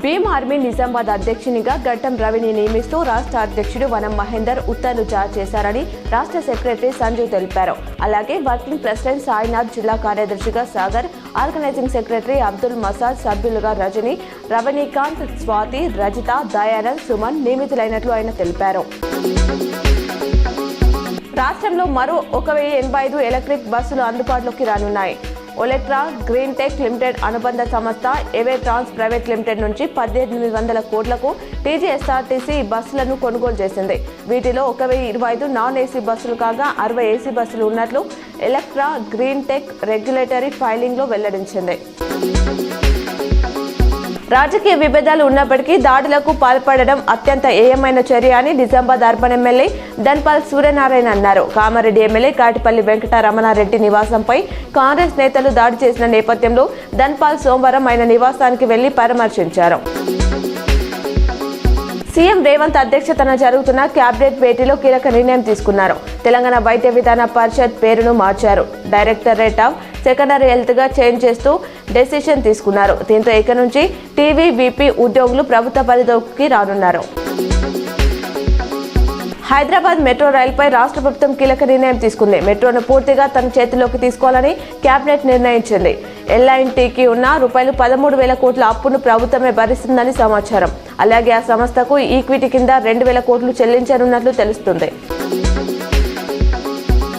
Bhim army Nizamabad అధ్యక్షునిగా గడ్డం రవిని నియమిస్తూ రాష్ట్ర అధ్యక్షుడు వనం మహేందర్ ఉత్తర్వులు జారీ చేశారని రాష్ట్ర సెక్రటరీ సంజీవ్ తెలిపారు. అలాగే వర్కింగ్ ప్రెసిడెంట్ సాయినాథ్, జిల్లా కార్యదర్శిగా సాగర్, ఆర్గనైజింగ్ సెక్రటరీ అబ్దుల్ మసాద్, సభ్యులుగా రజని, రవనీకాంత్, స్వాతి, రజిత, దయానంద్, సుమన్ నియమితులైనట్లు ఆయన తెలిపారు. రాష్ట్రంలో మరో 1085 ఎలక్ట్రిక్ బస్సులు అందుబాటులోకి రానున్నాయి. ఒలెక్ట్రా గ్రీన్ టెక్ లిమిటెడ్ అనుబంధ సంస్థ ఎవే ట్రాన్స్ ప్రైవేట్ లిమిటెడ్ నుంచి 1800 కోట్లకు టీజీఎస్ఆర్టీసీ బస్సులను కొనుగోలు చేసింది. వీటిలో 1025 నాన్ ఏసీ బస్సులు కాగా 60 ఏసీ బస్సులు ఉన్నట్లు ఎలెక్ట్రా గ్రీన్ టెక్ రెగ్యులేటరీ ఫైలింగ్లో వెల్లడించింది. రాజకీయ విభేదాలు ఉన్నప్పటికీ దాడులకు పాల్పడడం అత్యంత ఏయమైన చర్య అని నిజామాబాద్ అర్బన్ ఎమ్మెల్యే ధన్పాల్ సూర్యనారాయణ అన్నారు. కామారెడ్డి ఎమ్మెల్యే కాటిపల్లి వెంకటరమణారెడ్డి నివాసంపై కాంగ్రెస్ నేతలు దాడి చేసిన నేపథ్యంలో ధన్పాల్ సోమవారం ఆయన నివాసానికి వెళ్లి పరామర్శించారు. సీఎం రేవంత్ అధ్యక్షతన జరుగుతున్న క్యాబినెట్ భేటీలో కీలక నిర్ణయం తీసుకున్నారు. తెలంగాణ వైద్య విధాన పరిషత్ పేరును మార్చారు. డైరెక్టరేట్ ఆఫ్ సెకండరీ హెల్త్ గా చేంజ్ చేస్తూ డెసిషన్ తీసుకున్నారు. దీంతో ఇక నుంచి టీవీవీపీ ఉద్యోగులు ప్రభుత్వ పరిధిలోకి రానున్నారు. హైదరాబాద్ మెట్రో రైలుపై రాష్ట్ర ప్రభుత్వం కీలక నిర్ణయం తీసుకుంది. మెట్రోను పూర్తిగా తన చేతిలోకి తీసుకోవాలని కేబినెట్ నిర్ణయించింది. ఎల్ఐఎన్టీకి ఉన్న రూ13,000 కోట్ల అప్పును ప్రభుత్వమే భరిస్తుందని సమాచారం. అలాగే ఆ సంస్థకు ఈక్విటీ కింద 2,000 కోట్లు చెల్లించనున్నట్లు తెలుస్తుంది.